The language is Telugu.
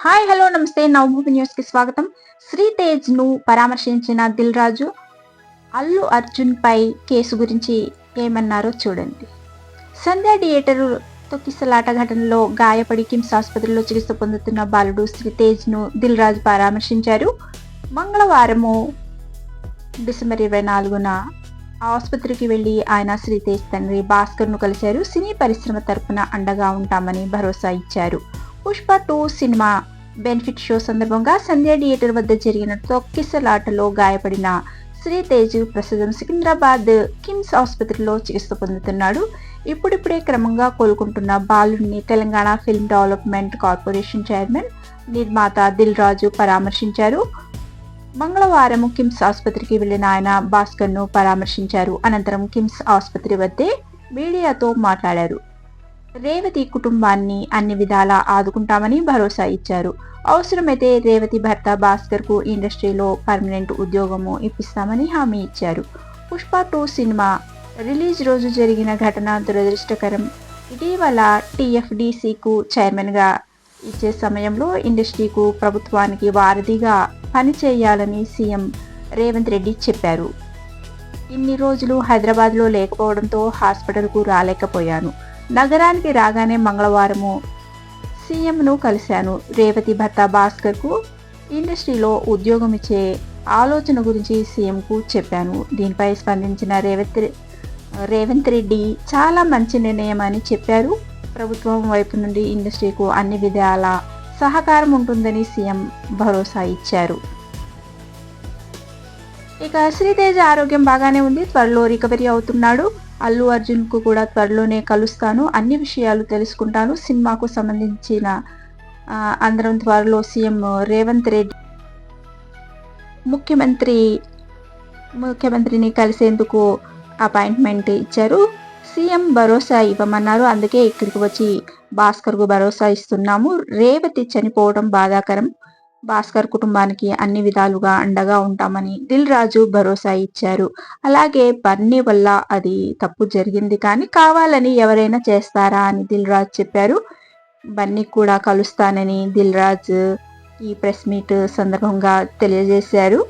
హాయ్ హలో నమస్తే నవభూమి న్యూస్ కి స్వాగతం. శ్రీతేజ్ ను పరామర్శించిన దిల్ రాజు అల్లు అర్జున్ పై కేసు గురించి ఏమన్నారో చూడండి. సంధ్య థియేటర్ తొక్కిసలాట ఘటనలో గాయపడి కిమ్స్ ఆసుపత్రిలో చికిత్స పొందుతున్న బాలుడు శ్రీతేజ్ ను దిల్ రాజు పరామర్శించారు. మంగళవారము డిసెంబర్ 24న ఆసుపత్రికి వెళ్లి ఆయన శ్రీతేజ్ తండ్రి భాస్కర్ ను కలిశారు. సినీ పరిశ్రమ తరపున అండగా ఉంటామని భరోసా ఇచ్చారు. పుష్ప 2 సినిమా బెనిఫిట్ షో సందర్భంగా సంధ్య థియేటర్ వద్ద జరిగిన తొక్కిసలాటలో గాయపడిన శ్రీతేజ్ ప్రస్తుతం సికింద్రాబాద్ కిమ్స్ ఆసుపత్రిలో చికిత్స పొందుతున్నాడు. ఇప్పుడిప్పుడే క్రమంగా కోలుకుంటున్న బాలుడిని Telangana film development corporation chairman, నిర్మాత దిల్ రాజు పరామర్శించారు. మంగళవారం కిమ్స్ ఆసుపత్రికి వెళ్లిన ఆయన భాస్కర్ ను పరామర్శించారు. అనంతరం కిమ్స్ ఆసుపత్రి వద్దే మీడియాతో మాట్లాడారు. రేవతి కుటుంబాన్ని అన్ని విధాలా ఆదుకుంటామని భరోసా ఇచ్చారు. అవసరమైతే రేవతి భర్త భాస్కర్ కు ఇండస్ట్రీలో పర్మనెంట్ ఉద్యోగము ఇప్పిస్తామని హామీ ఇచ్చారు. పుష్ప 2 సినిమా రిలీజ్ రోజు జరిగిన ఘటన దురదృష్టకరం. ఇటీవల టీఎఫ్డీసీకు చైర్మన్గా ఇచ్చే సమయంలో ఇండస్ట్రీకు ప్రభుత్వానికి వారధిగా పనిచేయాలని సీఎం రేవంత్ రెడ్డి చెప్పారు. ఇన్ని రోజులు హైదరాబాద్లో లేకపోవడంతో హాస్పిటల్కు రాలేకపోయాను. నగరానికి రాగానే మంగళవారము సీఎంను కలిశాను. రేవతి భర్త భాస్కర్కు ఇండస్ట్రీలో ఉద్యోగం ఇచ్చే ఆలోచన గురించి సీఎంకు చెప్పాను. దీనిపై స్పందించిన రేవంత్ రెడ్డి చాలా మంచి నిర్ణయం అని చెప్పారు. ప్రభుత్వం వైపు నుండి ఇండస్ట్రీకు అన్ని విధాల సహకారం ఉంటుందని సీఎం భరోసా ఇచ్చారు. ఇక శ్రీతేజ్ ఆరోగ్యం బాగానే ఉంది, త్వరలో రికవరీ అవుతున్నాడు. అల్లు అర్జున్ కు కూడా త్వరలోనే కలుస్తాను, అన్ని విషయాలు తెలుసుకుంటాను. సినిమాకు సంబంధించిన అందరం త్వరలో సీఎం రేవంత్ రెడ్డి ముఖ్యమంత్రిని కలిసేందుకు అపాయింట్మెంట్ ఇచ్చారు. సీఎం భరోసా ఇవ్వమన్నారు. అందుకే ఇక్కడికి వచ్చి భాస్కర్ కు భరోసా ఇస్తున్నాము. రేవతి చనిపోవడం బాధాకరం. భాస్కర్ కుటుంబానికి అన్ని విధాలుగా అండగా ఉంటామని దిల్ రాజు భరోసా ఇచ్చారు. అలాగే బన్నీ వల్ల అది తప్పు జరిగింది, కానీ కావాలని ఎవరైనా చేస్తారా అని దిల్ రాజు చెప్పారు. బన్నీ కూడా కలుస్తానని దిల్ రాజు ఈ ప్రెస్ మీట్ సందర్భంగా తెలియజేశారు.